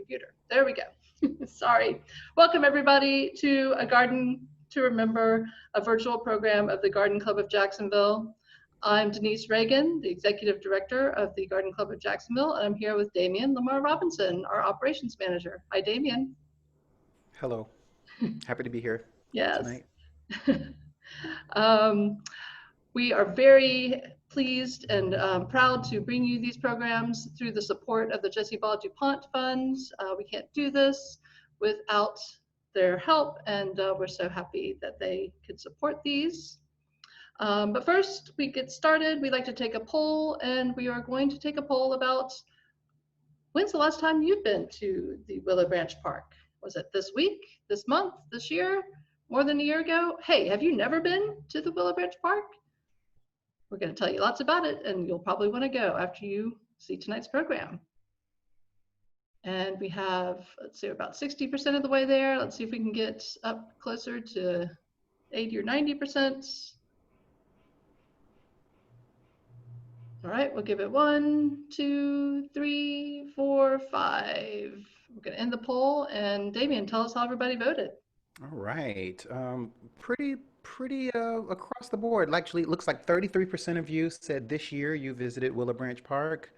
computer. There we go. Sorry. Welcome everybody to A Garden to Remember, a virtual program of the Garden Club of Jacksonville. I'm Denise Reagan, the Executive Director of the Garden Club of Jacksonville, and I'm here with Damian Lamar Robinson, our Operations Manager. Hi, Damian. Hello. Happy to be here Yes. tonight. We are very pleased and proud to bring you these programs through the support of the Jessie PONT funds. We can't do this without their help, and we're so happy that they could support these. But first, we get started. We like to take a poll, and we are going to take a poll about when's the last time you've been to the Willow Branch Park? Was it this week, this month, this year, more than a year ago? Hey, have you never been to the Willow Branch Park? We're going to tell you lots about it, and you'll probably want to go after you see tonight's program. And we have, let's say, about 60% of the way there. Let's see if we can get up closer to 80 or 90%. All right, we'll give it 1, 2, 3, 4, 5. We're going to end the poll, and Damian, tell us how everybody voted. All right. Pretty across the board. Actually, it looks like 33% of you said this year you visited Willow Branch Park,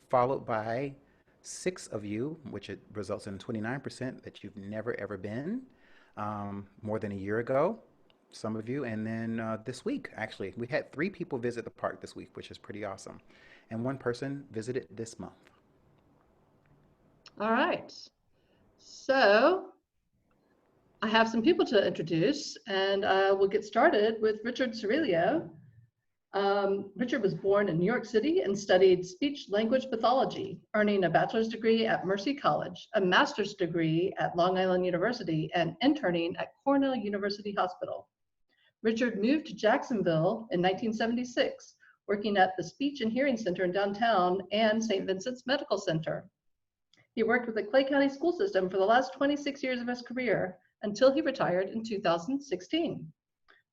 followed by 6 of you, which it results in 29% that you've never ever been, more than a year ago, some of you. And then this week, actually, we had 3 people visit the park this week, which is pretty awesome. And 1 person visited this month. All right. So I have some people to introduce, and we'll get started with Richard Cirilio. Richard was born in New York City and studied speech-language pathology, earning a bachelor's degree at Mercy College, a master's degree at Long Island University, and interning at Cornell University Hospital. Richard moved to Jacksonville in 1976, working at the Speech and Hearing Center in downtown and St. Vincent's Medical Center. He worked with the Clay County school system for the last 26 years of his career until he retired in 2016.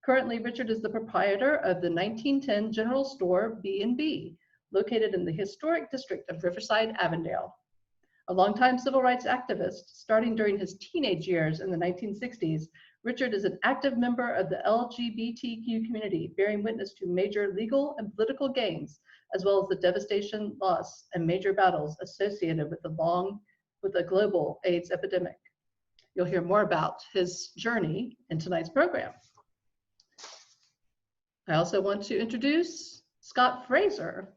Currently, Richard is the proprietor of the 1910 General Store B&B, located in the historic district of Riverside, Avondale. A longtime civil rights activist, starting during his teenage years in the 1960s, Richard is an active member of the LGBTQ community, bearing witness to major legal and political gains, as well as the devastation, loss, and major battles associated with the global AIDS epidemic. You'll hear more about his journey in tonight's program. I also want to introduce Scott Fraser.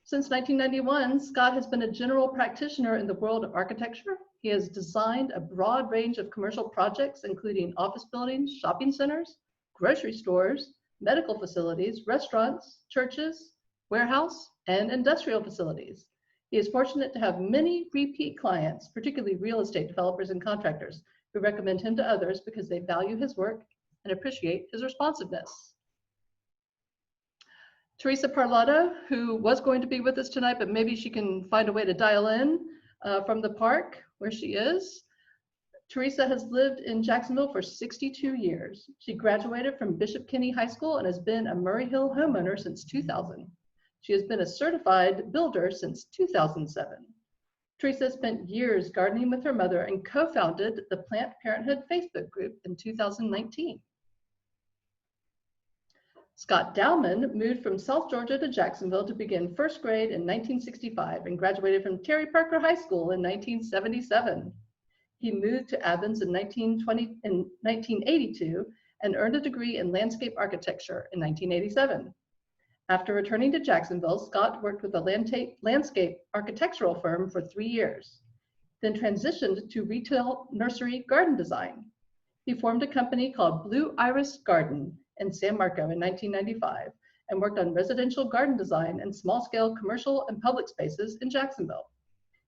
Since 1991, Scott has been a general practitioner in the world of architecture. He has designed a broad range of commercial projects, including office buildings, shopping centers, grocery stores, medical facilities, restaurants, churches, warehouse, and industrial facilities. He is fortunate to have many repeat clients, particularly real estate developers and contractors, who recommend him to others because they value his work and appreciate his responsiveness. Teresa Parlato, who was going to be with us tonight, but maybe she can find a way to dial in from the park where she is. Teresa has lived in Jacksonville for 62 years. She graduated from Bishop Kenny High School and has been a Murray Hill homeowner since 2000. She has been a certified builder since 2007. Teresa spent years gardening with her mother and co-founded the Planned Parenthood Facebook group in 2019. Scott Dowman moved from South Georgia to Jacksonville to begin first grade in 1965 and graduated from Terry Parker High School in 1977. He moved to Athens in 1982 and earned a degree in landscape architecture in 1987. After returning to Jacksonville, Scott worked with a landscape architectural firm for 3 years, then transitioned to retail nursery garden design. He formed a company called Blue Iris Garden in San Marco in 1995 and worked on residential garden design and small-scale commercial and public spaces in Jacksonville.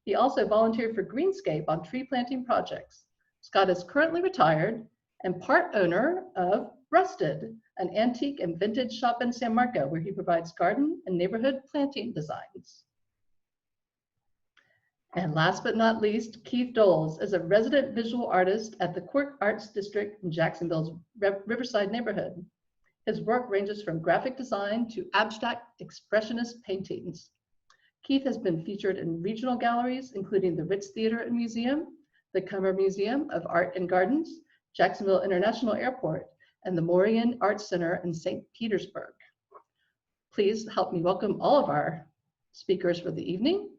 He also volunteered for Greenscape on tree planting projects. Scott is currently retired and part owner of Rusted, an antique and vintage shop in San Marco where he provides garden and neighborhood planting designs. And last but not least, Keith Doles is a resident visual artist at the CORK Arts District in Jacksonville's Riverside neighborhood. His work ranges from graphic design to abstract expressionist paintings. Keith has been featured in regional galleries, including the Ritz Theater and Museum, the Kummer Museum of Art and Gardens, Jacksonville International Airport, and the Morian Arts Center in St. Petersburg. Please help me welcome all of our speakers for the evening.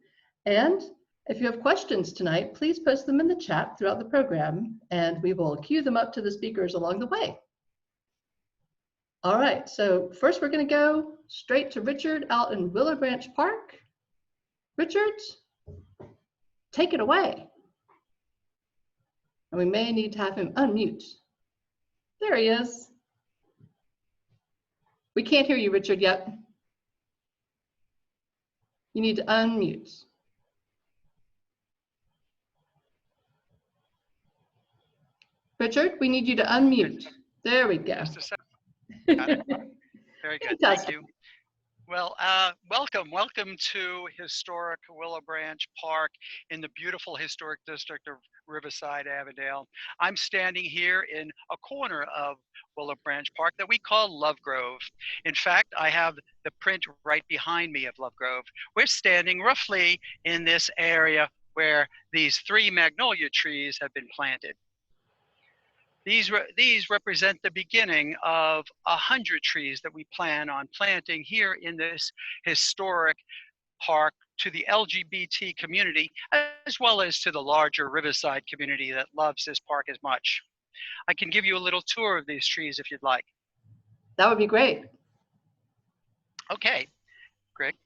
And if you have questions tonight, please post them in the chat throughout the program, and we will queue them up to the speakers along the way. All right, so first we're going to go straight to Richard out in Willow Branch Park. Richard, take it away. And we may need to have him unmute. There he is. We can't hear you, Richard, yet. You need to unmute. Richard, we need you to unmute. There we go. Just a second. Got it. Very good. Thank you. Well, welcome to historic Willow Branch Park in the beautiful historic district of Riverside, Avondale. I'm standing here in a corner of Willow Branch Park that we call Love Grove. In fact, I have the print right behind me of Love Grove. We're standing roughly in this area where these 3 magnolia trees have been planted. These represent the beginning of 100 trees that we plan on planting here in this historic park to the LGBT community, as well as to the larger Riverside community that loves this park as much. I can give you a little tour of these trees if you'd like. That would be great. Okay, Greg.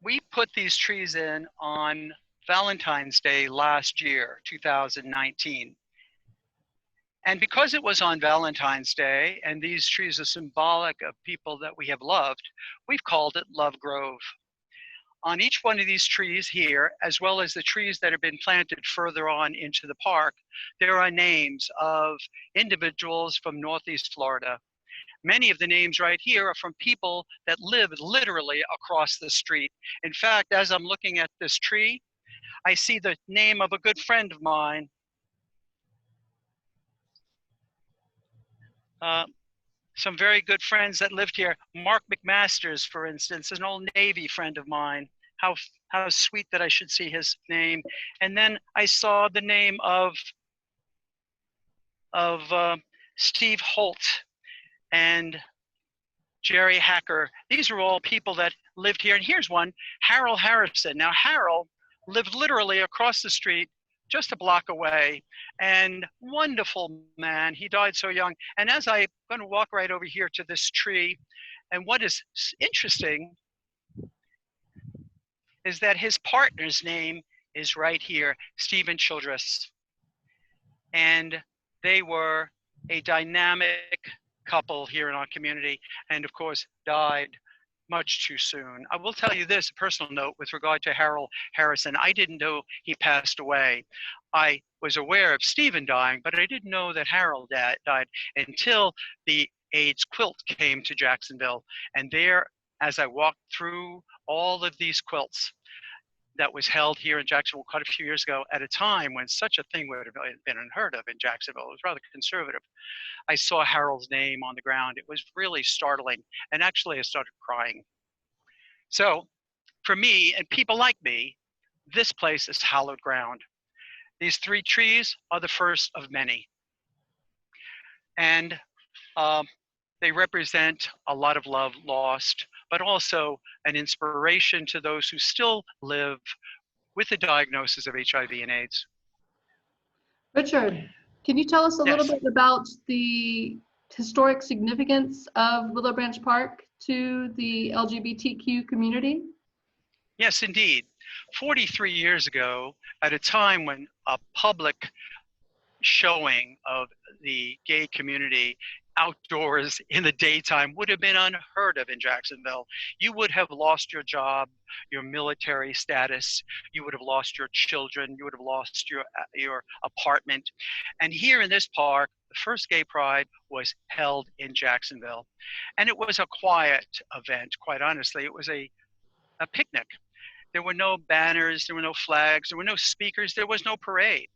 We put these trees in on Valentine's Day last year, 2019. And because it was on Valentine's Day, and these trees are symbolic of people that we have loved, we've called it Love Grove. On each one of these trees here, as well as the trees that have been planted further on into the park, there are names of individuals from Northeast Florida. Many of the names right here are from people that live literally across the street. In fact, as I'm looking at this tree, I see the name of a good friend of mine. Some very good friends that lived here. Mark McMasters, for instance, an old Navy friend of mine. How sweet that I should see his name. And then I saw the name of Steve Holt and Jerry Hacker. These are all people that lived here. And here's one, Harold Harrison. Now, Harold lived literally across the street, just a block away, and wonderful man. He died so young. And as I'm going to walk right over here to this tree, and what is interesting is that his partner's name is right here, Stephen Childress. And they were a dynamic couple here in our community, and of course died much too soon. I will tell you this, a personal note with regard to Harold Harrison. I didn't know he passed away. I was aware of Stephen dying, but I didn't know that Harold died until the AIDS quilt came to Jacksonville. And there, as I walked through all of these quilts that was held here in Jacksonville quite a few years ago, at a time when such a thing would have been unheard of in Jacksonville. It was rather conservative. I saw Harold's name on the ground. It was really startling. And actually, I started crying. So for me and people like me, this place is hallowed ground. These 3 trees are the first of many. And they represent a lot of love lost, but also an inspiration to those who still live with the diagnosis of HIV and AIDS. Richard, can you tell us a little Yes. bit about the historic significance of Willow Branch Park to the LGBTQ community? Yes, indeed. 43 years ago, at a time when a public showing of the gay community outdoors in the daytime would have been unheard of in Jacksonville. You would have lost your job, your military status, you would have lost your children, you would have lost your apartment. And here in this park, the first gay pride was held in Jacksonville. And it was a quiet event, quite honestly. It was a picnic. There were no banners, there were no flags, there were no speakers, there was no parade.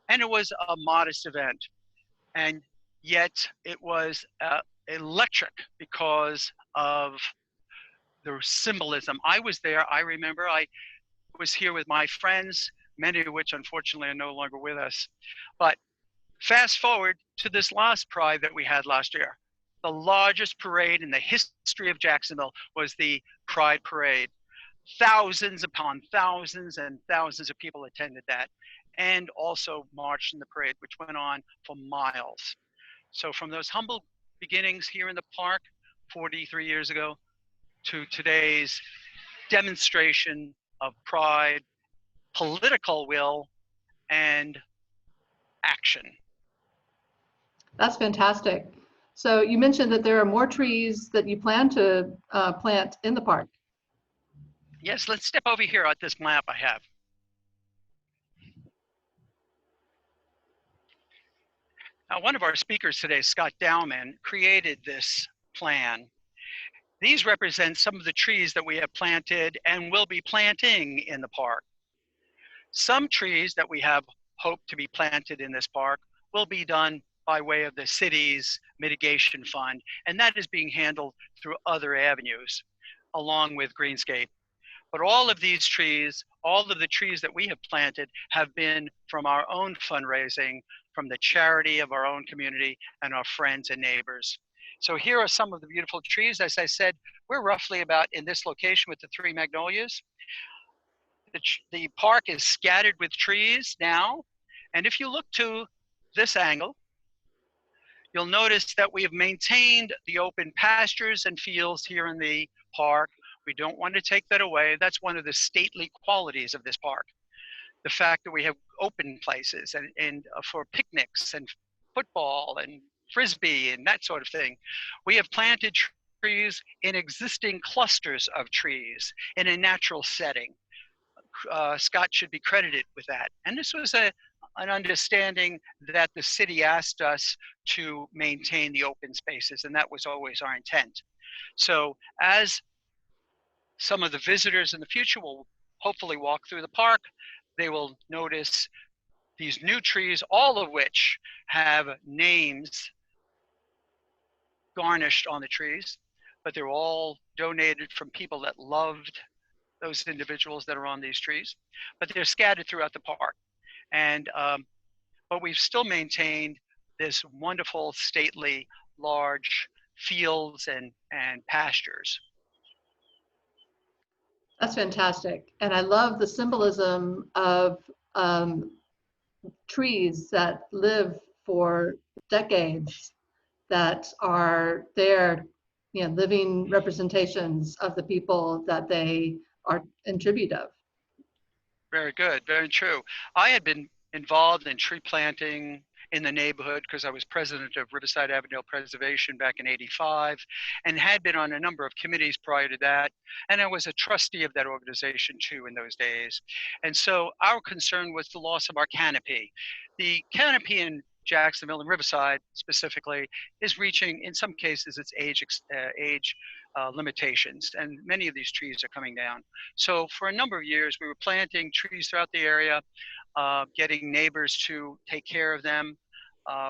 And it was a modest event. And yet it was electric because of the symbolism. I was there. I remember I was here with my friends, many of which unfortunately are no longer with us. But fast forward to this last Pride that we had last year. The largest parade in the history of Jacksonville was the Pride Parade. Thousands upon thousands and thousands of people attended that, and also marched in the parade, which went on for miles. So from those humble beginnings here in the park 43 years ago to today's demonstration of pride, political will, and action. That's fantastic. So you mentioned that there are more trees that you plan to plant in the park. Yes, let's step over here at this map I have. Now, one of our speakers today, Scott Dowman, created this plan. These represent some of the trees that we have planted and will be planting in the park. Some trees that we have hoped to be planted in this park will be done by way of the city's mitigation fund, and that is being handled through other avenues, along with Greenscape. But all of these trees, all of the trees that we have planted have been from our own fundraising, from the charity of our own community and our friends and neighbors. So here are some of the beautiful trees. As I said, we're roughly about in this location with the 3 magnolias. The park is scattered with trees now. And if you look to this angle, you'll notice that we have maintained the open pastures and fields here in the park. We don't want to take that away. That's one of the stately qualities of this park. The fact that we have open places and for picnics and football and frisbee and that sort of thing. We have planted trees in existing clusters of trees in a natural setting. Scott should be credited with that. And this was an understanding that the city asked us to maintain the open spaces, and that was always our intent. So as some of the visitors in the future will hopefully walk through the park, they will notice these new trees, all of which have names garnished on the trees, but they're all donated from people that loved those individuals that are on these trees, but they're scattered throughout the park. And, but we've still maintained this wonderful, stately, large fields and pastures. That's fantastic. And I love the symbolism of trees that live for decades, that are there, you know, living representations of the people that they are in tribute of. Very good, very true. I had been involved in tree planting in the neighborhood because I was president of Riverside Avenue Preservation back in '85 and had been on a number of committees prior to that. And I was a trustee of that organization too in those days. And so our concern was the loss of our canopy. The canopy in Jacksonville and Riverside specifically is reaching, in some cases, its age limitations, and many of these trees are coming down. So for a number of years, we were planting trees throughout the area, getting neighbors to take care of them.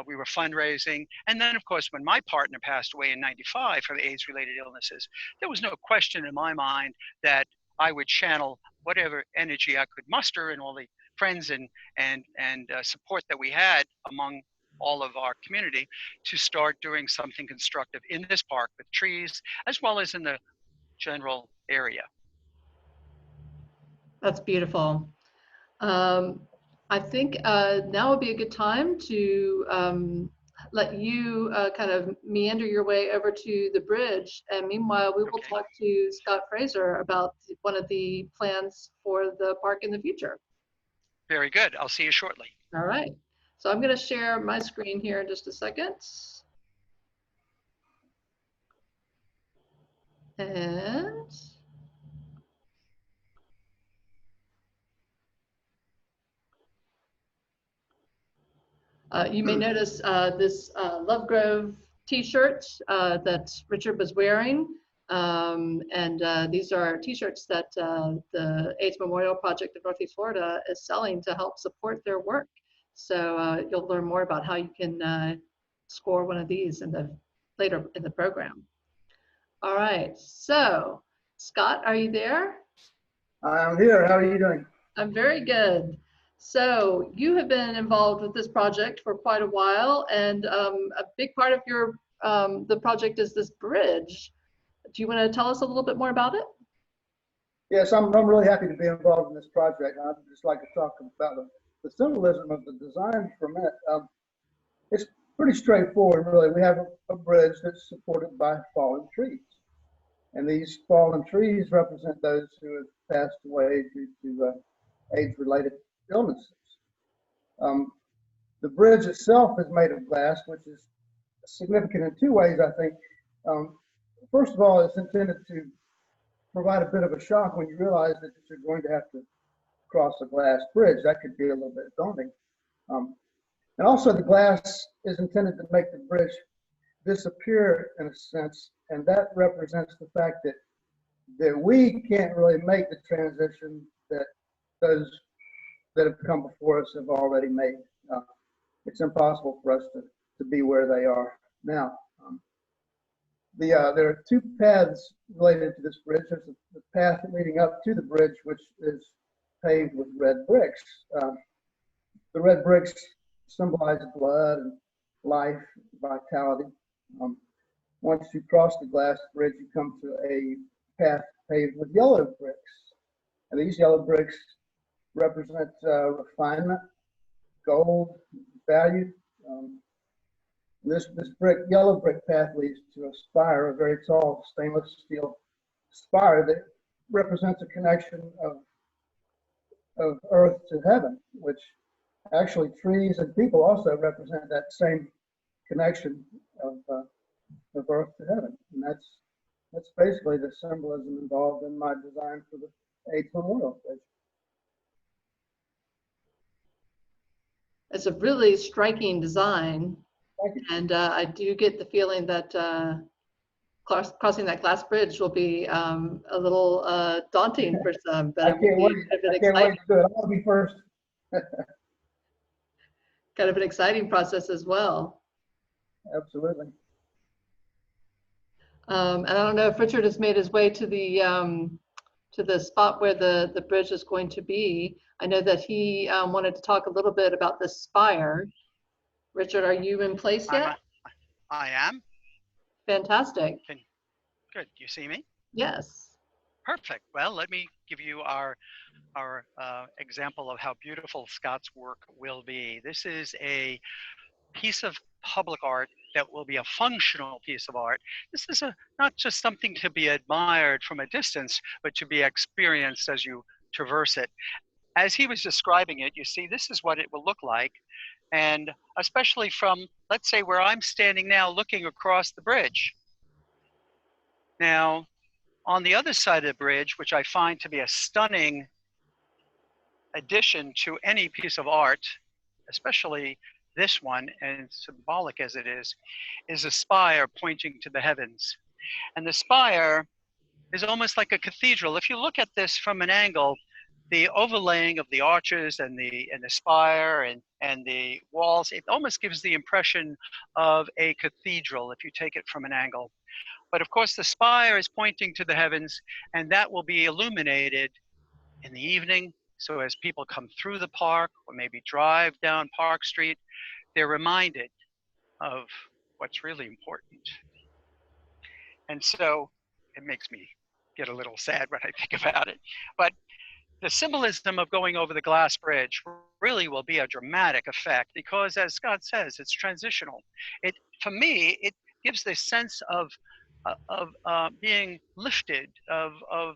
We were fundraising. And then, of course, when my partner passed away in '95 from AIDS-related illnesses, there was no question in my mind that I would channel whatever energy I could muster and all the friends and support that we had among all of our community to start doing something constructive in this park with trees, as well as in the general area. That's beautiful. I think now would be a good time to let you kind of meander your way over to the bridge. And meanwhile, we will talk to Scott Fraser about one of the plans for the park in the future. Very good. I'll see you shortly. All right. So I'm going to share my screen here in just a second. And you may notice this Love Grove t-shirt that Richard was wearing. These are t-shirts that the AIDS Memorial Project of Northeast Florida is selling to help support their work. So you'll learn more about how you can score one of these in the later in the program. All right, so Scott, are you there? I'm here. How are you doing? I'm very good. So you have been involved with this project for quite a while, and a big part of your the project is this bridge. Do you want to tell us a little bit more about it? Yes, I'm really happy to be involved in this project. I'd just like to talk about the symbolism of the design for a minute. It's pretty straightforward, really. We have a bridge that's supported by fallen trees. And these fallen trees represent those who have passed away due to age-related illnesses. The bridge itself is made of glass, which is significant in two ways, I think. First of all, it's intended to provide a bit of a shock when you realize that you're going to have to cross a glass bridge. That could be a little bit daunting. And also the glass is intended to make the bridge disappear in a sense, and that represents the fact that we can't really make the transition that those that have come before us have already made. It's impossible for us to be where they are now. There are two paths related to this bridge. There's the path leading up to the bridge, which is paved with red bricks. The red bricks symbolize blood and life, vitality. Once you cross the glass bridge, you come to a path paved with yellow bricks. And these yellow bricks represent refinement, gold, value. This yellow brick path leads to a spire, a very tall stainless steel spire that represents a connection of earth to heaven, which actually trees and people also represent that same connection of earth to heaven. And that's basically the symbolism involved in my design for the AIDS Memorial Station. It's a really striking design. And I do get the feeling that crossing that glass bridge will be a little daunting for some, but it will be kind of an exciting, to do it. I'll be first. kind of an exciting process as well. Absolutely. And I don't know if Richard has made his way to the spot where the bridge is going to be. I know that he wanted to talk a little bit about the spire. Richard, are you in place yet? I am. Fantastic. Good. You see me? Yes. Perfect. Well, let me give you our example of how beautiful Scott's work will be. This is a piece of public art that will be a functional piece of art. This is not just something to be admired from a distance, but to be experienced as you traverse it. As he was describing it, you see, this is what it will look like. And especially from, let's say, where I'm standing now looking across the bridge. Now, on the other side of the bridge, which I find to be a stunning addition to any piece of art, especially this one, and symbolic as it is a spire pointing to the heavens. And the spire is almost like a cathedral. If you look at this from an angle, the overlaying of the arches and the spire and the walls, it almost gives the impression of a cathedral if you take it from an angle. But of course the spire is pointing to the heavens, and that will be illuminated in the evening. So as people come through the park or maybe drive down Park Street, they're reminded of what's really important. And so it makes me get a little sad when I think about it. But the symbolism of going over the glass bridge really will be a dramatic effect because, as Scott says, it's transitional. For me, it gives this sense of being lifted, of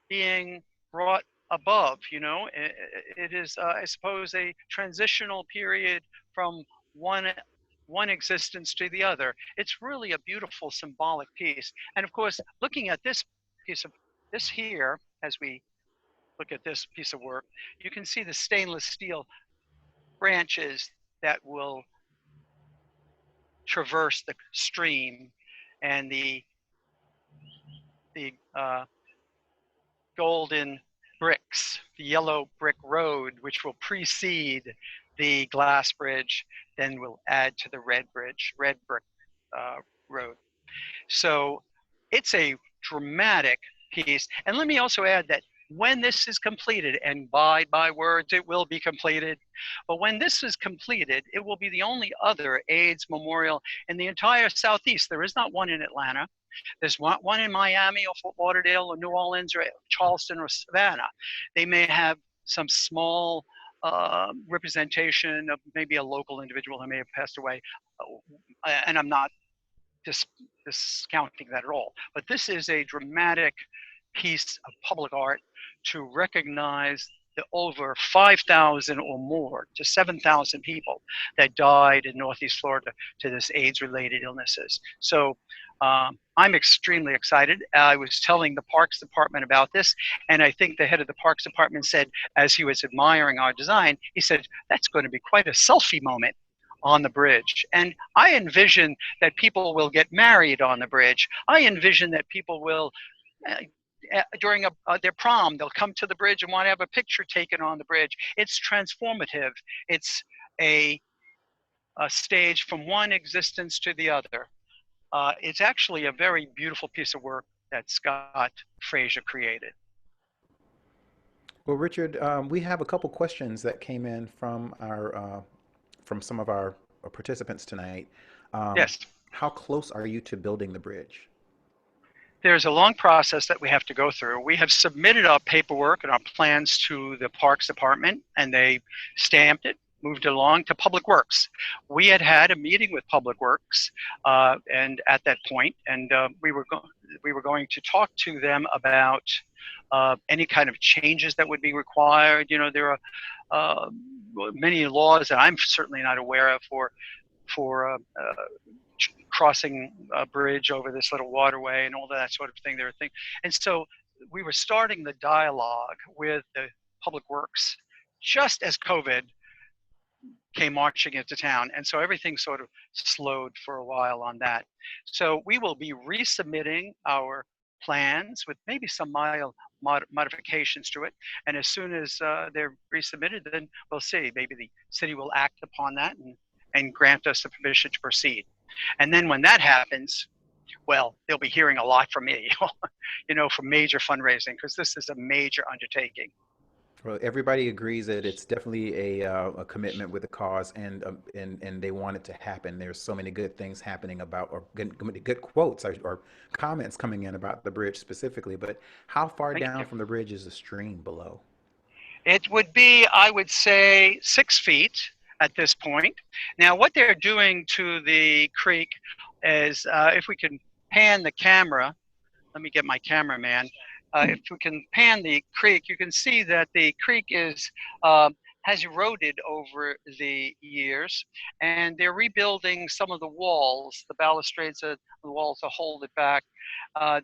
being brought above. You know, it is, I suppose, a transitional period from one existence to the other. It's really a beautiful symbolic piece. And of course, looking at this piece of this here, as we look at this piece of work, you can see the stainless steel branches that will traverse the stream, and the golden bricks, the yellow brick road, which will precede the glass bridge then we'll add to the red brick road. So it's a dramatic piece. And let me also add that when this is completed, and by my words, it will be completed, but when this is completed, it will be the only other AIDS memorial in the entire Southeast. There is not one in Atlanta. There's one in Miami or Fort Lauderdale or New Orleans or Charleston or Savannah. They may have some small representation of maybe a local individual who may have passed away, and I'm not discounting that at all. But this is a dramatic piece of public art to recognize the over 5,000 or more to 7,000 people that died in Northeast Florida to this AIDS-related illnesses. So I'm extremely excited. I was telling the Parks Department about this, and I think the head of the Parks Department said, as he was admiring our design, he said, that's going to be quite a selfie moment on the bridge. And I envision that people will get married on the bridge. I envision that people will, during their prom, they'll come to the bridge and want to have a picture taken on the bridge. It's transformative. It's a stage from one existence to the other. It's actually a very beautiful piece of work that Scott Fraser created. Well, Richard, we have a couple questions that came in from our from some of our participants tonight. Yes. How close are you to building the bridge? There's a long process that we have to go through. We have submitted our paperwork and our plans to the Parks Department, and they stamped it, moved it along to Public Works. We had a meeting with Public Works, and at that point, and we were going to talk to them about any kind of changes that would be required. You know, there are many laws that I'm certainly not aware of for crossing a bridge over this little waterway and all that sort of thing. There are things, and so we were starting the dialogue with the Public Works just as COVID came marching into town, and so everything sort of slowed for a while on that. So we will be resubmitting our plans with maybe some mild modifications to it, and as soon as they're resubmitted, then we'll see. Maybe the city will act upon that and grant us the permission to proceed. And then when that happens, well, they'll be hearing a lot from me, you know, for major fundraising, because this is a major undertaking. Well, everybody agrees that it's definitely a commitment with the cause, and they want it to happen. There's so many good things happening about, or good quotes or comments coming in about the bridge specifically. But how far down from the bridge is the stream below? It would be, I would say, 6 feet at this point. Now, what they're doing to the creek is, if we can pan the camera, let me get my cameraman. If we can pan the creek, you can see that the creek is has eroded over the years, and they're rebuilding some of the walls, the balustrades of the walls to hold it back.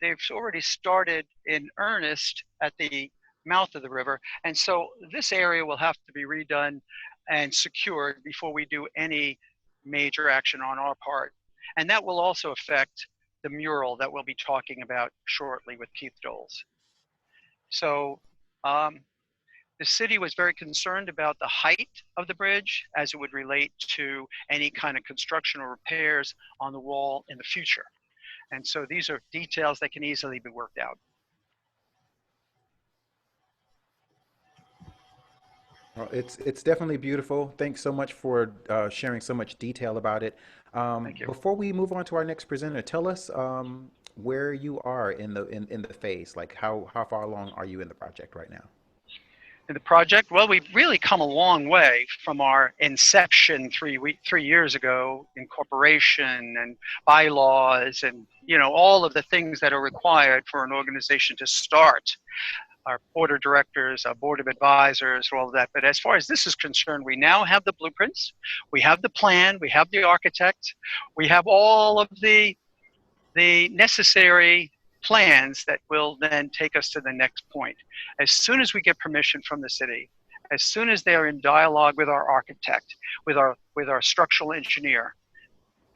They've already started in earnest at the mouth of the river, and so this area will have to be redone and secured before we do any major action on our part. And that will also affect the mural that we'll be talking about shortly with Keith Doles. So the city was very concerned about the height of the bridge as it would relate to any kind of construction or repairs on the wall in the future. And so these are details that can easily be worked out. Well, it's definitely beautiful. Thanks so much for sharing so much detail about it. Thank you. Before we move on to our next presenter, tell us where you are in the phase. Like how far along are you in the project right now? In the project, well, we've really come a long way from our inception 3 years ago, incorporation and bylaws and, you know, all of the things that are required for an organization to start. Our board of directors, our board of advisors, all of that. But as far as this is concerned, we now have the blueprints, we have the plan, we have the architect, we have all of the necessary plans that will then take us to the next point. As soon as we get permission from the city, as soon as they are in dialogue with our architect, with our structural engineer,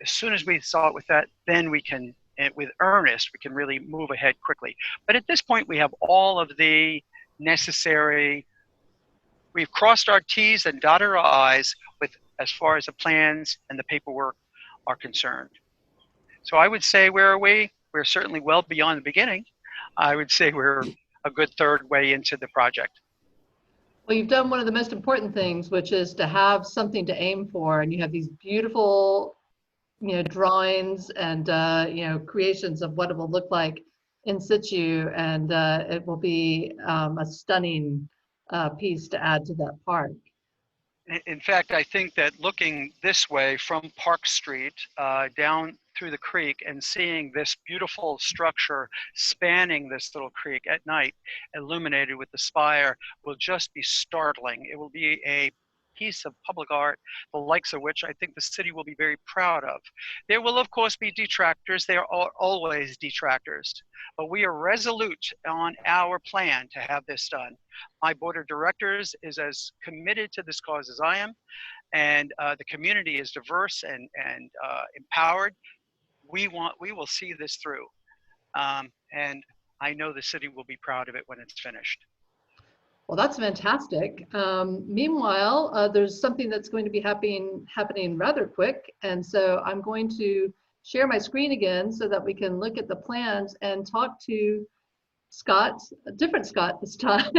as soon as we start with that, then we can, with earnest, we can really move ahead quickly. But at this point, we have all of the necessary, we've crossed our T's and dotted our I's with as far as the plans and the paperwork are concerned. So I would say, where are we? We're certainly well beyond the beginning. I would say we're a good third way into the project. Well, you've done one of the most important things, which is to have something to aim for, and you have these beautiful, drawings and creations of what it will look like in situ, and it will be a stunning piece to add to that park. In fact, I think that looking this way from Park Street down through the creek and seeing this beautiful structure spanning this little creek at night, illuminated with the spire, will just be startling. It will be a piece of public art, the likes of which I think the city will be very proud of. There will, of course, be detractors. There are always detractors, but we are resolute on our plan to have this done. My board of directors is as committed to this cause as I am, and the community is diverse and empowered. We will see this through, and I know the city will be proud of it when it's finished. Well, that's fantastic. Meanwhile, there's something that's going to be happening rather quick, and so I'm going to share my screen again so that we can look at the plans and talk to Scott, a different Scott this time,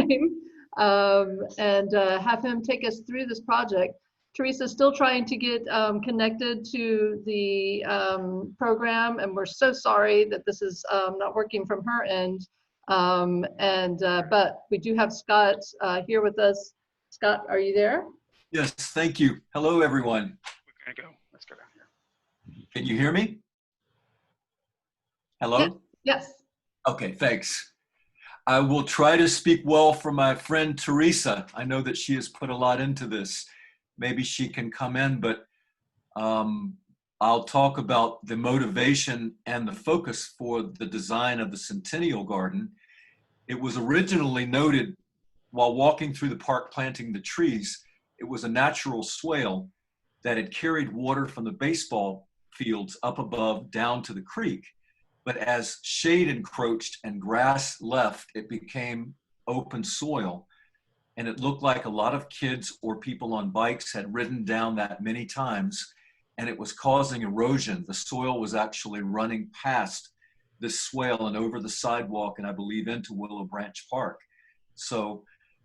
and have him take us through this project. Teresa's still trying to get connected to the program, and we're so sorry that this is not working from her end. But we do have Scott here with us. Scott, are you there? Yes, thank you. Hello, everyone. We're gonna go. Let's go down here. Can you hear me? Hello? Yes. Okay, thanks. I will try to speak well for my friend Teresa. I know that she has put a lot into this. Maybe she can come in, but I'll talk about the motivation and the focus for the design of the Centennial Garden. It was originally noted while walking through the park planting the trees, it was a natural swale that had carried water from the baseball fields up above down to the creek. But as shade encroached and grass left, it became open soil. And it looked like a lot of kids or people on bikes had ridden down that many times, and it was causing erosion. The soil was actually running past this swale and over the sidewalk, and I believe into Willow Branch Park. So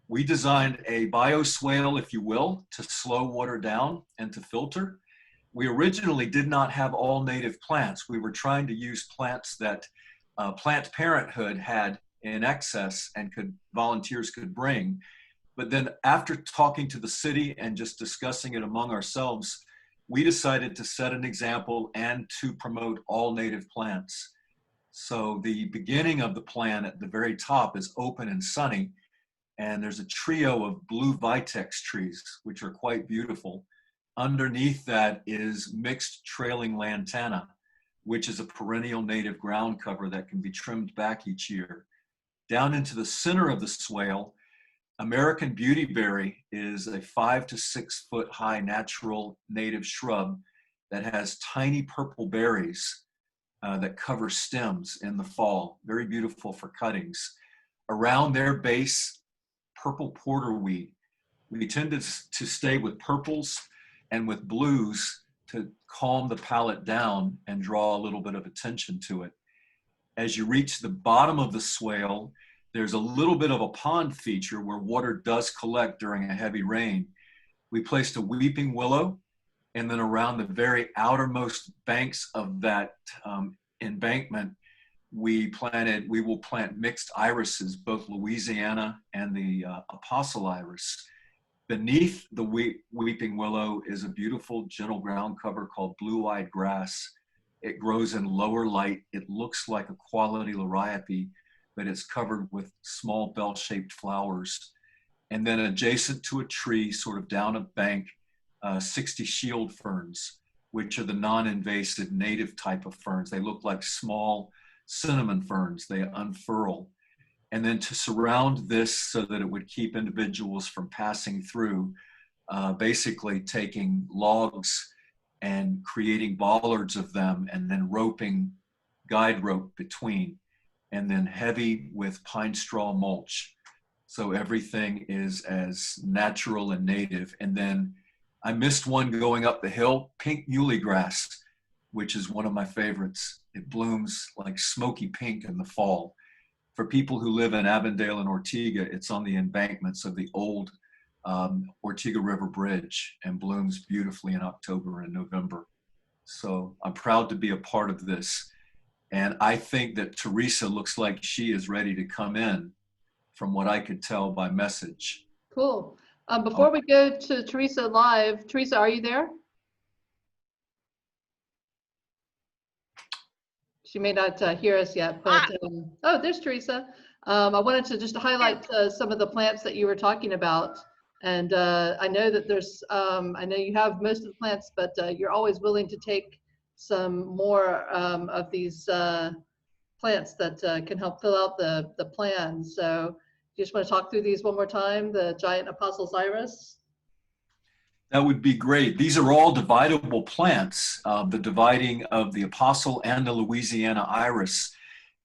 we designed a bioswale, if you will, to slow water down and to filter. We originally did not have all native plants. We were trying to use plants that Planned Parenthood had in excess and volunteers could bring. But then after talking to the city and just discussing it among ourselves, we decided to set an example and to promote all native plants. So the beginning of the plan at the very top is open and sunny, and there's a trio of blue vitex trees, which are quite beautiful. Underneath that is mixed trailing lantana, which is a perennial native ground cover that can be trimmed back each year. Down into the center of the swale, American beautyberry is a 5 to 6 foot high natural native shrub that has tiny purple berries that cover stems in the fall. Very beautiful for cuttings. Around their base, purple porterweed. We tend to stay with purples and with blues to calm the palette down and draw a little bit of attention to it. As you reach the bottom of the swale, there's a little bit of a pond feature where water does collect during a heavy rain. We placed a weeping willow, and then around the very outermost banks of that embankment, we will plant mixed irises, both Louisiana and the apostle iris. Beneath the weeping willow is a beautiful gentle ground cover called blue-eyed grass. It grows in lower light. It looks like a quality liriope, but it's covered with small bell-shaped flowers. And then adjacent to a tree, sort of down a bank, 60 shield ferns, which are the non-invasive native type of ferns. They look like small cinnamon ferns. They unfurl. And then to surround this so that it would keep individuals from passing through, basically taking logs and creating bollards of them and then roping guide rope between, and then heavy with pine straw mulch. So everything is as natural and native. And then I missed one going up the hill, pink muley grass, which is one of my favorites. It blooms like smoky pink in the fall. For people who live in Avondale and Ortega, it's on the embankments of the old Ortega River Bridge and blooms beautifully in October and November. So I'm proud to be a part of this. And I think that Teresa looks like she is ready to come in from what I could tell by message. Cool. Before we go to Teresa live, Teresa, are you there? She may not hear us yet, but oh, there's Teresa. I wanted to just highlight some of the plants that you were talking about. And I know that there's, I know you have most of the plants, but you're always willing to take some more of these plants that can help fill out the plan. So you just want to talk through these one more time, the giant apostle's iris? That would be great. These are all dividable plants, the dividing of the apostle and the Louisiana iris,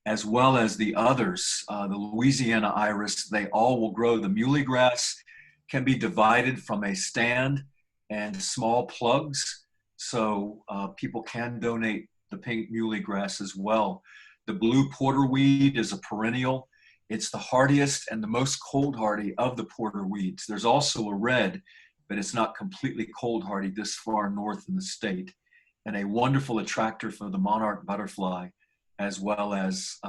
as well as the others. The Louisiana iris, they all will grow. The muley grass can be divided from a stand and small plugs, so people can donate the pink muley grass as well. The blue porterweed is a perennial. It's the hardiest and the most cold hardy of the porter weeds. There's also a red, but it's not completely cold hardy this far north in the state, and a wonderful attractor for the monarch butterfly, as well as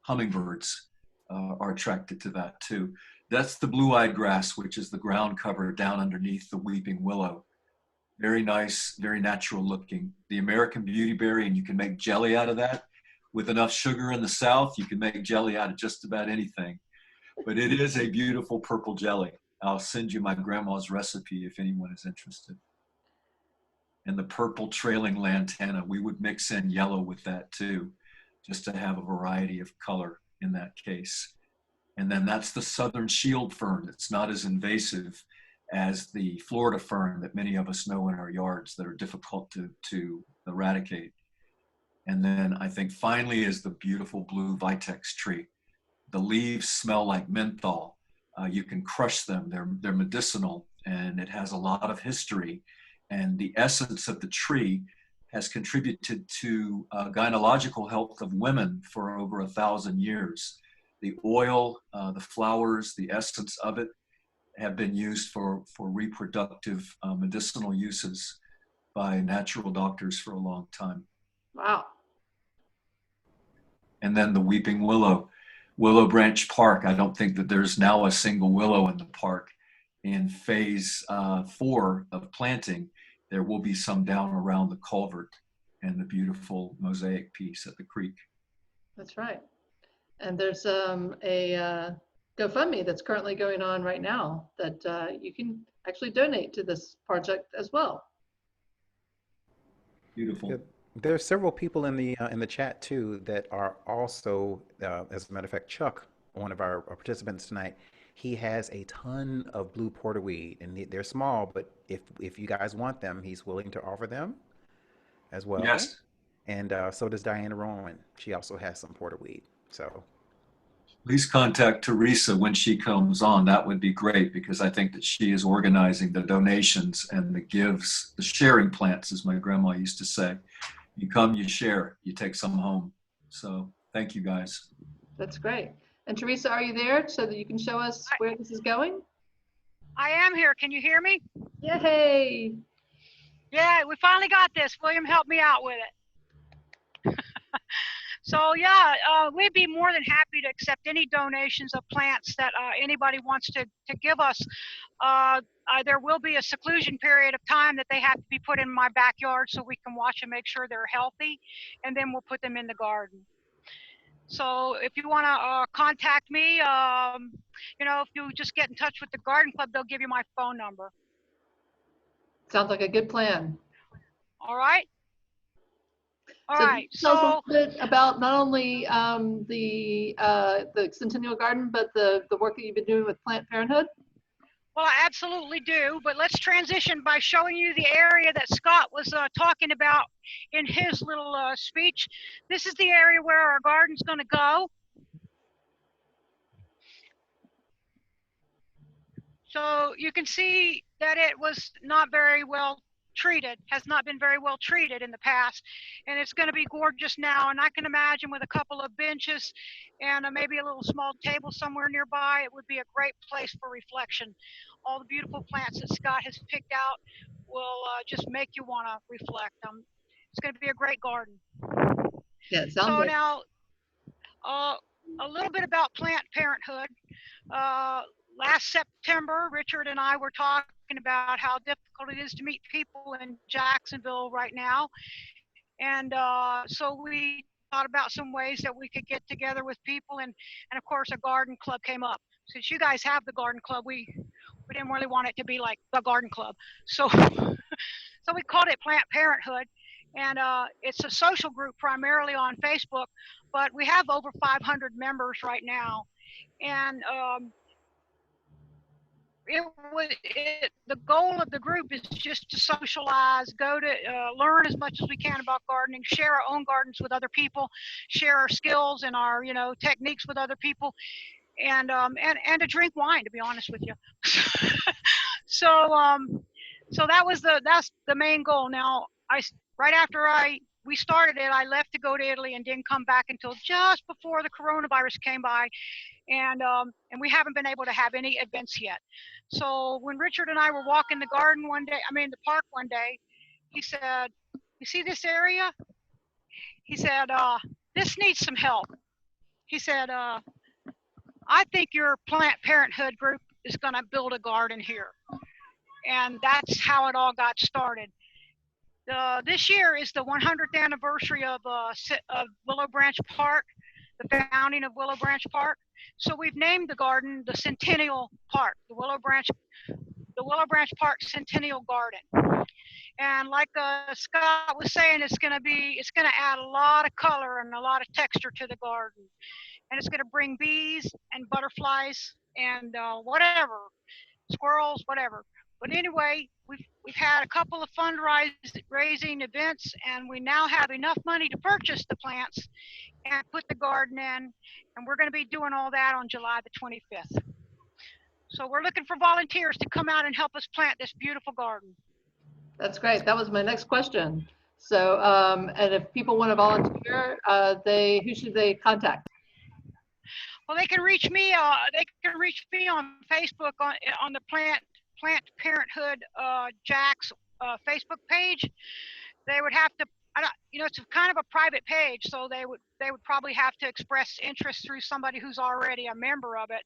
hummingbirds are attracted to that too. That's the blue-eyed grass, which is the ground cover down underneath the weeping willow. Very nice, very natural looking. The American beautyberry, and you can make jelly out of that. With enough sugar in the South, you can make jelly out of just about anything. But it is a beautiful purple jelly. I'll send you my grandma's recipe if anyone is interested. And the purple trailing lantana, we would mix in yellow with that too, just to have a variety of color in that case. And then that's the southern shield fern. It's not as invasive as the Florida fern that many of us know in our yards that are difficult to eradicate. And then I think finally is the beautiful blue vitex tree. The leaves smell like menthol. You can crush them. They're medicinal, and it has a lot of history. And the essence of the tree has contributed to gynecological health of women for over 1,000 years. The oil, the flowers, the essence of it have been used for reproductive medicinal uses by natural doctors for a long time. Wow. And then the weeping willow. Willow Branch Park, I don't think that there's now a single willow in the park. In phase 4 of planting, there will be some down around the culvert and the beautiful mosaic piece at the creek. That's right. And there's a GoFundMe that's currently going on right now that you can actually donate to this project as well. Beautiful. There are several people in the chat too that are also, as a matter of fact, Chuck, one of our participants tonight, he has a ton of blue porterweed, and they're small, but if you guys want them, he's willing to offer them as well. Yes. And so does Diana Rowan. She also has some porterweed. So Please contact Teresa when she comes on. That would be great, because I think that she is organizing the donations and the gives, the sharing plants, as my grandma used to say. You come, you share, you take some home. So thank you guys. That's great. And Teresa, are you there so that you can show us where this is going? I am here. Can you hear me? Yay! Yeah, we finally got this. William helped me out with it. So yeah, we'd be more than happy to accept any donations of plants that anybody wants to give us. There will be a seclusion period of time that they have to be put in my backyard so we can watch and make sure they're healthy, and then we'll put them in the garden. So if you want to contact me, you know, if you just get in touch with the Garden Club, they'll give you my phone number. Sounds like a good plan. All right. All So right. tell us a So little bit about not only the Centennial Garden, but the work that you've been doing with Planned Parenthood. well, I absolutely do, but let's transition by showing you the area that Scott was talking about in his little speech. This is the area where our garden's going to go. So you can see that it was not very well treated, has not been very well treated in the past. And it's going to be gorgeous now. And I can imagine with a couple of benches and maybe a little small table somewhere nearby, it would be a great place for reflection. All the beautiful plants that Scott has picked out will just make you want to reflect. It's going to be a great garden. Yeah, it sounds So like. now, a little bit about Plant Parenthood. Last September, Richard and I were talking about how difficult it is to meet people in Jacksonville right now. And so we thought about some ways that we could get together with people. And of course, a garden club came up. Since you guys have the garden club, we didn't really want it to be like the garden club. So, so we called it Plant Parenthood. And it's a social group primarily on Facebook, but we have over 500 members right now. And the goal of the group is just to socialize, go to learn as much as we can about gardening, share our own gardens with other people, share our skills and our techniques with other people, and to drink wine, to be honest with you. So that's the main goal. Now right after we started it, I left to go to Italy and didn't come back until just before the coronavirus came by. And we haven't been able to have any events yet. So when Richard and I were walking the park one day, he said, "You see this area?" He said, "This needs some help." He said, "I think your Plant Parenthood group is going to build a garden here." And that's how it all got started. This year is the 100th anniversary of Willow Branch Park, the founding of Willow Branch Park. So we've named the garden the Centennial Park, the Willow Branch Park Centennial Garden. And like Scott was saying, it's going to add a lot of color and a lot of texture to the garden. And it's going to bring bees and butterflies and whatever, squirrels, whatever. But anyway, we've had a couple of fundraising events, and we now have enough money to purchase the plants and put the garden in, and we're going to be doing all that on July the 25th. So we're looking for volunteers to come out and help us plant this beautiful garden. That's great. That was my next question. So, and if people want to volunteer, who should they contact? Well, they can reach me. They can reach me on Facebook on the Plant Parenthood Jax Facebook page. They would have to. It's kind of a private page, so they would probably have to express interest through somebody who's already a member of it.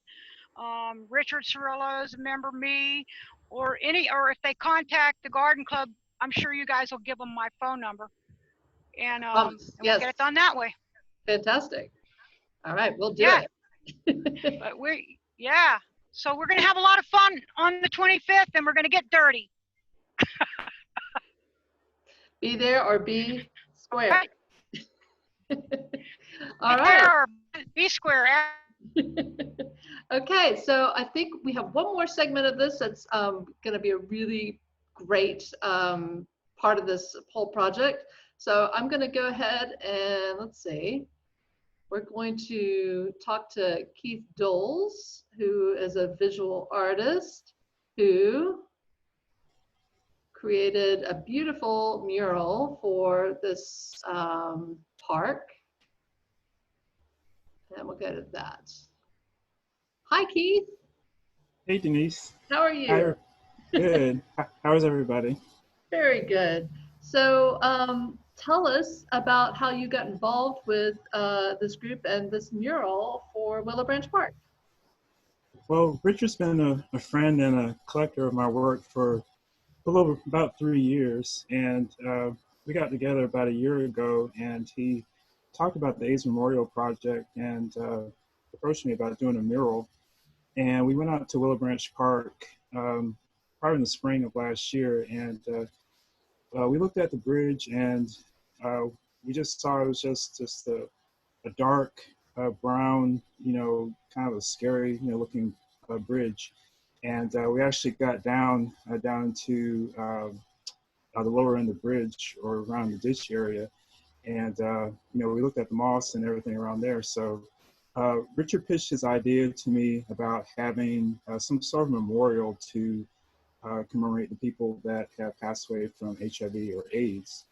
Richard Cirillo is a member, me, or if they contact the Garden Club, I'm sure you guys will give them my phone number, and we'll get it done that way. Fantastic. All right, we'll do it. But so we're going to have a lot of fun on the 25th, and we're going to get dirty. Be there or be square. Right. All right. Be square. Okay, so I think we have one more segment of this that's going to be a really great part of this whole project. So I'm going to go ahead and let's see. We're going to talk to Keith Doles, who is a visual artist who created a beautiful mural for this park. And we'll go to that. Hi, Keith. Hey, Denise. How are you? Hi. Good. How is everybody? Very good. So tell us about how you got involved with this group and this mural for Willow Branch Park. Well, Richard's been a friend and a collector of my work for a little over about 3 years. And we got together about a year ago, and he talked about the AIDS Memorial Project and approached me about doing a mural. And we went out to Willow Branch Park probably in the spring of last year, and we looked at the bridge, and we just saw it was just a dark brown, kind of a scary, looking bridge. And we actually got down to the lower end of the bridge, or around the ditch area, and we looked at the moss and everything around there. So Richard pitched his idea to me about having some sort of memorial to commemorate the people that have passed away from HIV or AIDS,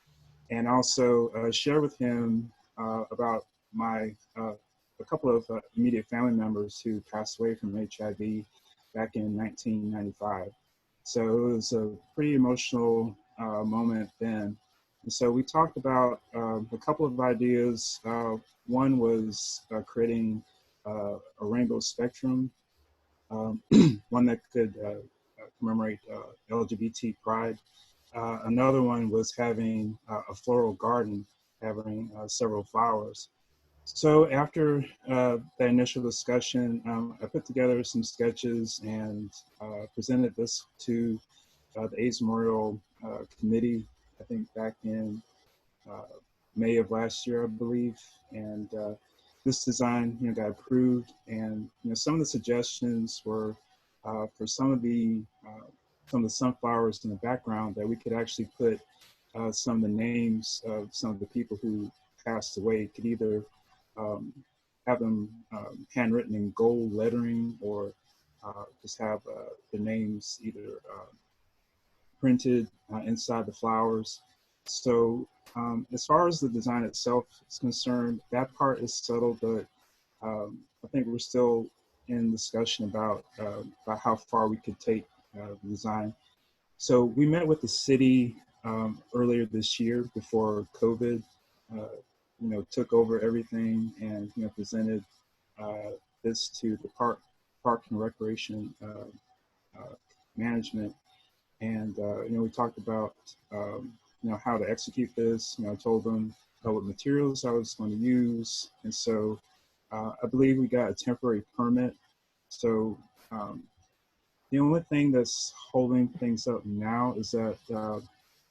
and also share with him about a couple of immediate family members who passed away from HIV back in 1995. So it was a pretty emotional moment then. And so we talked about a couple of ideas. One was creating a rainbow spectrum, one that could commemorate LGBT pride. Another one was having a floral garden having several flowers. So after the initial discussion, I put together some sketches and presented this to the AIDS Memorial Committee, I think back in May of last year, I believe. And this design, got approved. And some of the suggestions were for some of the sunflowers in the background that we could actually put some of the names of some of the people who passed away. Could either have them handwritten in gold lettering, or just have the names either printed inside the flowers. So as far as the design itself is concerned, that part is settled, but I think we're still in discussion about how far we could take the design. So we met with the city earlier this year before COVID took over everything, and presented this to the park and recreation management. And we talked about how to execute this. I told them what materials I was going to use, and so I believe we got a temporary permit. So the only thing that's holding things up now is that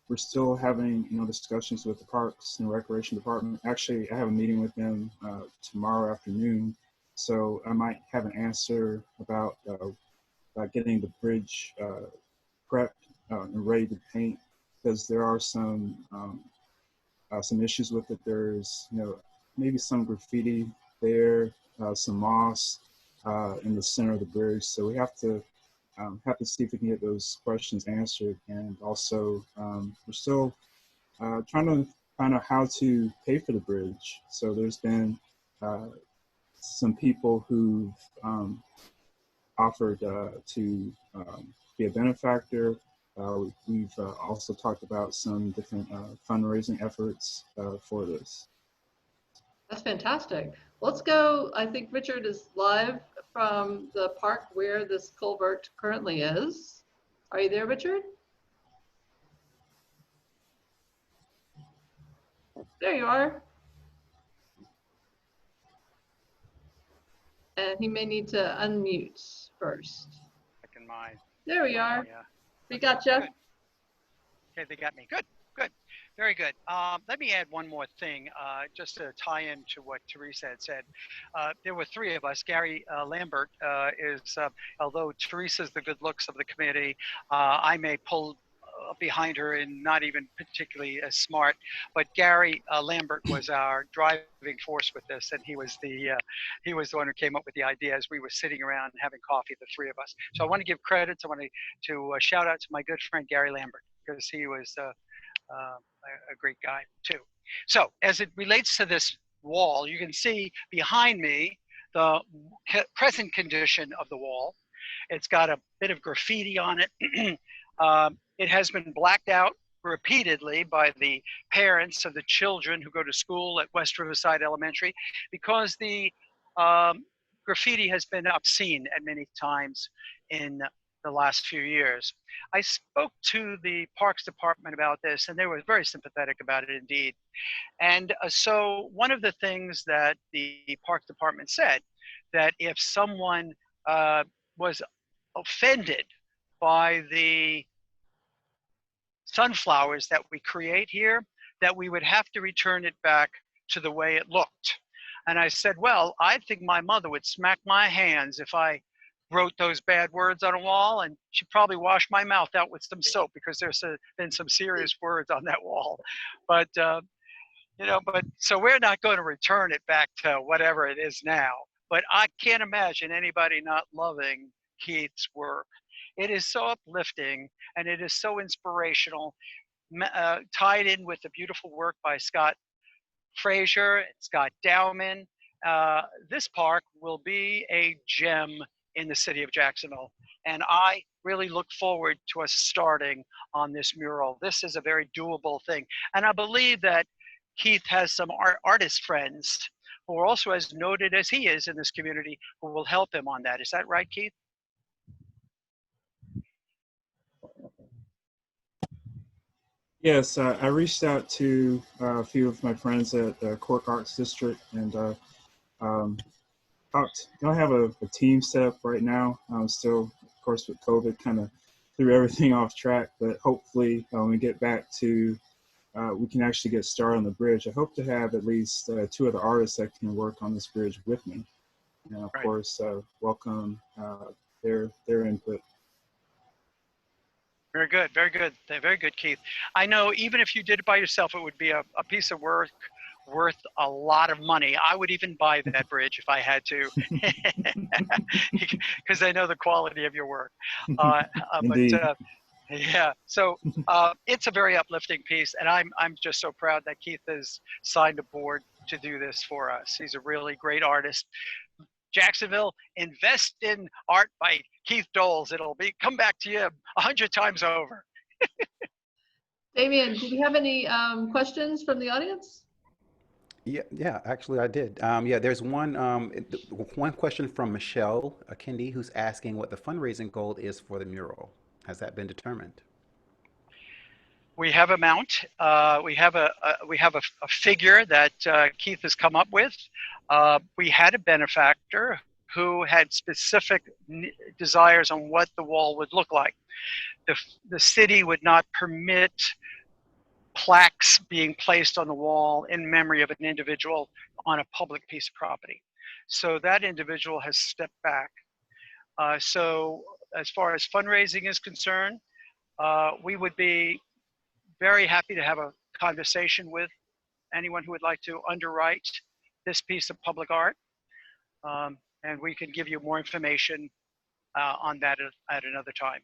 we're still having discussions with the Parks and Recreation Department. Actually, I have a meeting with them tomorrow afternoon, so I might have an answer about getting the bridge prepped and ready to paint, because there are some issues with it. There's maybe some graffiti there, some moss in the center of the bridge, so we have to see if we can get those questions answered. And also, we're still trying to find out how to pay for the bridge. So there's been some people who've offered to be a benefactor. We've also talked about some different fundraising efforts for this. That's fantastic. Let's go. I think Richard is live from the park where this culvert currently is. Are you there, Richard? There you are. And he may need to unmute first. Second mine. There we are. Yeah. We got you. Okay, they got me. Good, good, very good. Let me add one more thing, just to tie into what Teresa had said. There were three of us. Gary Lambert although Teresa's the good looks of the committee, I may pull behind her and not even particularly as smart, but Gary Lambert was our driving force with this, and he was the one who came up with the idea as we were sitting around having coffee, the three of us. So I want to give credits. I want to shout out to my good friend Gary Lambert, because he was a great guy too. So as it relates to this wall, you can see behind me the present condition of the wall. It's got a bit of graffiti on it. It has been blacked out repeatedly by the parents of the children who go to school at West Riverside Elementary, because the graffiti has been obscene at many times in the last few years. I spoke to the Parks Department about this, and they were very sympathetic about it indeed. And so one of the things that the Parks Department said, that if someone was offended by the sunflowers that we create here, that we would have to return it back to the way it looked. And I said, well, I think my mother would smack my hands if I wrote those bad words on a wall, and she'd probably wash my mouth out with some soap, because there's been some serious words on that wall. But so we're not going to return it back to whatever it is now. but I can't imagine anybody not loving Keith's work. It is so uplifting and it is so inspirational, tied in with the beautiful work by Scott Fraser and Scott Dowman. This park will be a gem in the city of Jacksonville. And I really look forward to us starting on this mural. This is a very doable thing. And I believe that Keith has some artist friends who are also as noted as he is in this community who will help him on that. Is that right, Keith? Yes, I reached out to a few of my friends at the CORK Arts District and talked. I don't have a team set up right now. I'm still, of course, with COVID, kind of threw everything off track. But hopefully, when we get back to, we can actually get started on the bridge. I hope to have at least 2 other artists that can work on this bridge with me. And of course, welcome their input. Very good, very good, very good, Keith. I know even if you did it by yourself, it would be a piece of work worth a lot of money. I would even buy that bridge if I had to, because I know the quality of your work. Indeed. But yeah, so it's a very uplifting piece, and I'm just so proud that Keith has signed aboard to do this for us. He's a really great artist. Jacksonville, invest in art by Keith Doles. It'll come back to you 100 times over. Damien, do we have any questions from the audience? Yeah, actually I did. Yeah, there's one question from Michelle Kendi who's asking what the fundraising goal is for the mural. Has that been determined? We have a mount. We have a figure that Keith has come up with. We had a benefactor who had specific desires on what the wall would look like. The city would not permit plaques being placed on the wall in memory of an individual on a public piece of property. So that individual has stepped back. So as far as fundraising is concerned, we would be very happy to have a conversation with anyone who would like to underwrite this piece of public art. And we can give you more information on that at another time.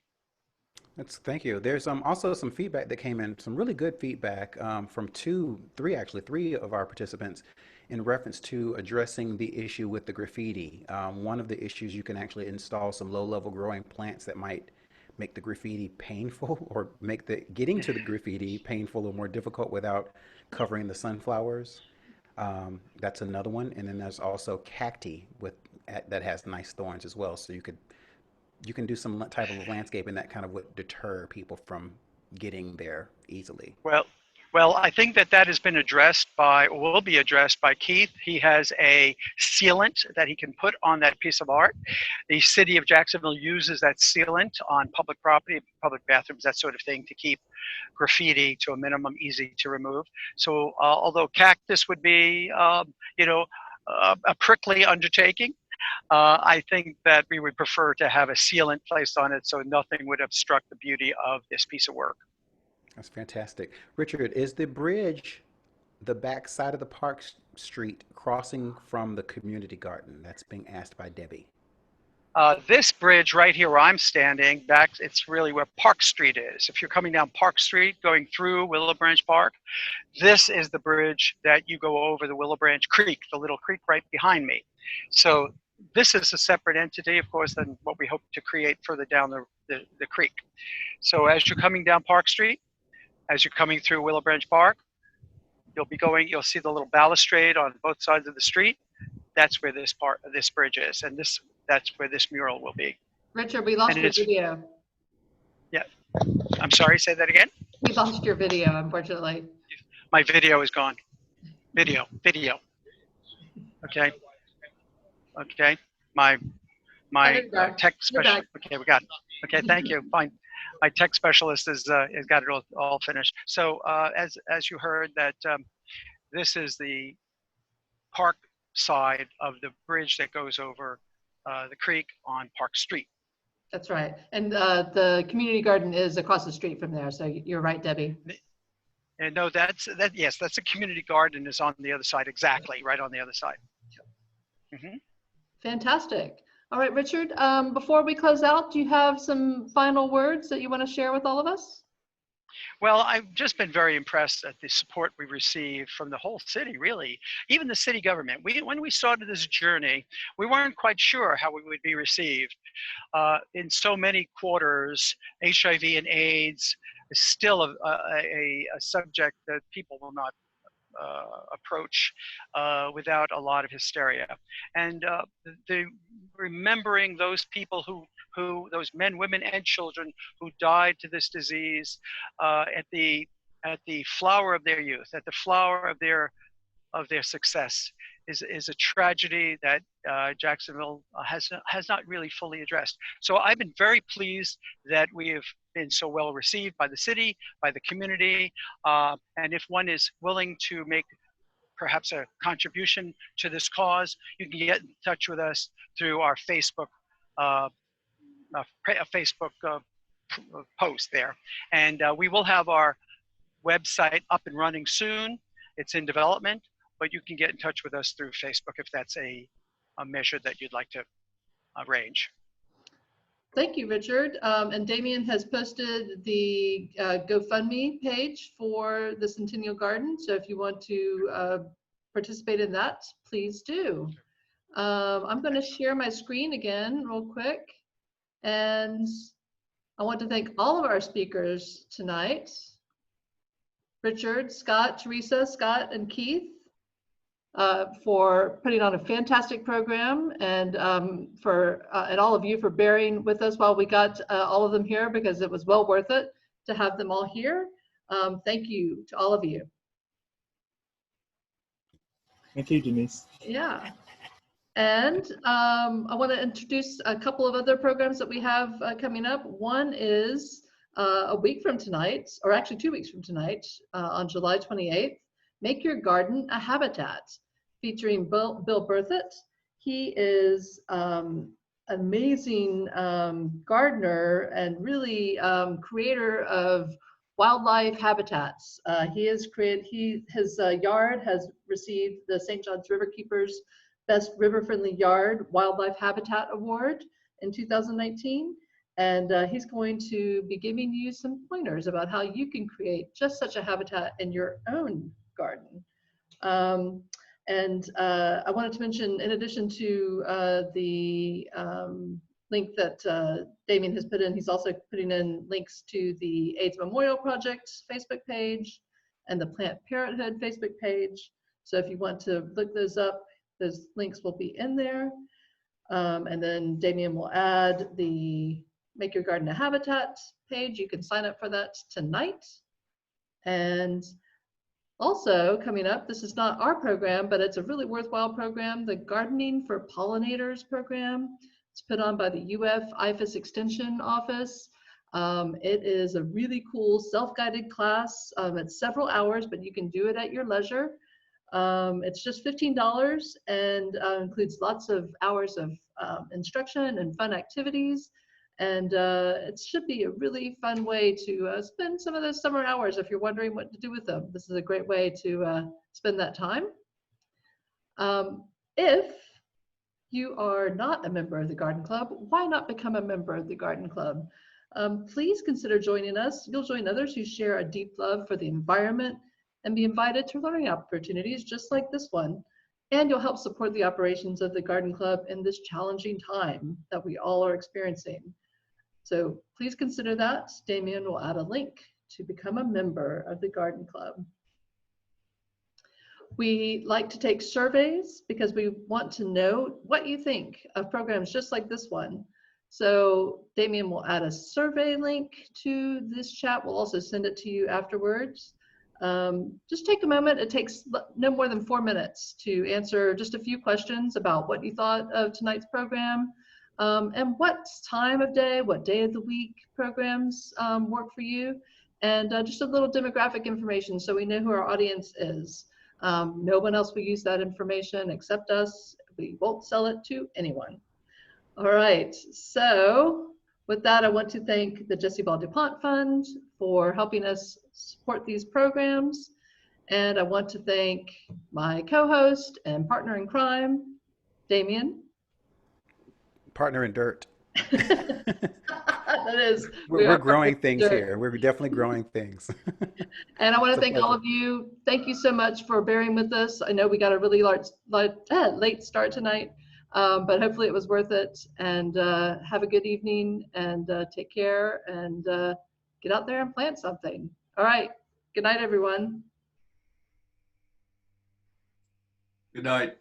Thank you. There's also some feedback that came in, some really good feedback from three of our participants in reference to addressing the issue with the graffiti. One of the issues, you can actually install some low-level growing plants that might make the graffiti painful or make the getting to the graffiti painful or more difficult without covering the sunflowers. That's another one. And then there's also cacti that has nice thorns as well. So you can do some type of landscaping that kind of would deter people from getting there easily. Well, I think that has been addressed or will be addressed by Keith. He has a sealant that he can put on that piece of art. The city of Jacksonville uses that sealant on public property, public bathrooms, that sort of thing, to keep graffiti to a minimum, easy to remove. So although cactus would be, a prickly undertaking, I think that we would prefer to have a sealant placed on it so nothing would obstruct the beauty of this piece of work. That's fantastic. Richard, is the bridge the back side of the Park Street crossing from the community garden? That's being asked by Debbie. This bridge right here where I'm standing, it's really where Park Street is. If you're coming down Park Street, going through Willow Branch Park, this is the bridge that you go over the Willow Branch Creek, the little creek right behind me. So this is a separate entity, of course, than what we hope to create further down the creek. So as you're coming down Park Street, as you're coming through Willow Branch Park, you'll see the little balustrade on both sides of the street. That's where this bridge is, and that's where this mural will be. Richard, we lost your video. Yeah, I'm sorry, say that again? We lost your video, unfortunately. My video is gone. Video. Okay. My tech specialist. Okay, we got it. Okay, thank you. Fine. My tech specialist has got it all finished. So as you heard, that this is the park side of the bridge that goes over the creek on Park Street. That's right. And the community garden is across the street from there. So you're right, Debbie. And no, yes, that's a community garden is on the other side, exactly, right on the other side. Mm-hmm. Fantastic. All right, Richard, before we close out, do you have some final words that you want to share with all of us? Well, I've just been very impressed at the support we received from the whole city, really, even the city government. When we started this journey, we weren't quite sure how we would be received. In so many quarters, HIV and AIDS is still a subject that people will not approach without a lot of hysteria. And remembering those people those men, women, and children who died to this disease at the flower of their youth, at the flower of their success, is a tragedy that Jacksonville has not really fully addressed. So I've been very pleased that we have been so well received by the city, by the community, and if one is willing to make perhaps a contribution to this cause, you can get in touch with us through our Facebook post there. And we will have our website up and running soon. It's in development, but you can get in touch with us through Facebook if that's a measure that you'd like to arrange. Thank you, Richard. And Damien has posted the GoFundMe page for the Centennial Garden. So if you want to participate in that, please do. I'm going to share my screen again real quick. And I want to thank all of our speakers tonight. Richard, Scott, Teresa, Scott, and Keith for putting on a fantastic program, and and all of you for bearing with us while we got all of them here, because it was well worth it to have them all here. Thank you to all of you. Thank you, Denise. Yeah. And I want to introduce a couple of other programs that we have coming up. One is a week from tonight, or actually 2 weeks from tonight, on July 28th, Make Your Garden a Habitat, featuring Bill Berthett. He is an amazing gardener and really creator of wildlife habitats. His yard has received the St. John's Riverkeepers Best River-Friendly Yard Wildlife Habitat Award in 2019. And he's going to be giving you some pointers about how you can create just such a habitat in your own garden. And I wanted to mention, in addition to the link that Damien has put in, he's also putting in links to the AIDS Memorial Project Facebook page and the Planned Parenthood Facebook page. So if you want to look those up, those links will be in there. And then Damien will add the Make Your Garden a Habitat page. You can sign up for that tonight. And also coming up, this is not our program, but it's a really worthwhile program, the Gardening for Pollinators program. It's put on by the UF IFAS Extension Office. It is a really cool self-guided class. It's several hours, but you can do it at your leisure. It's just $15 and includes lots of hours of instruction and fun activities. And it should be a really fun way to spend some of those summer hours if you're wondering what to do with them. This is a great way to spend that time. If you are not a member of the Garden Club, why not become a member of the Garden Club? Please consider joining us. You'll join others who share a deep love for the environment and be invited to learning opportunities just like this one. And you'll help support the operations of the Garden Club in this challenging time that we all are experiencing. So please consider that. Damien will add a link to become a member of the Garden Club. We like to take surveys because we want to know what you think of programs just like this one. So Damien will add a survey link to this chat. We'll also send it to you afterwards. Just take a moment. It takes no more than 4 minutes to answer just a few questions about what you thought of tonight's program, and what time of day, what day of the week programs work for you, and just a little demographic information so we know who our audience is. No one else will use that information except us. We won't sell it to anyone. All right, so with that, I want to thank the Jessie Ball DuPont Fund for helping us support these programs. And I want to thank my co-host and partner in crime, Damien. Partner in dirt. That is, We're are growing things dirt. here. We're definitely growing things. And I want It's to a thank all pleasure. of you. Thank you so much for bearing with us. I know we got a really late start tonight, but hopefully it was worth it. And have a good evening, and take care, and get out there and plant something. All right. Good night, everyone. Good night.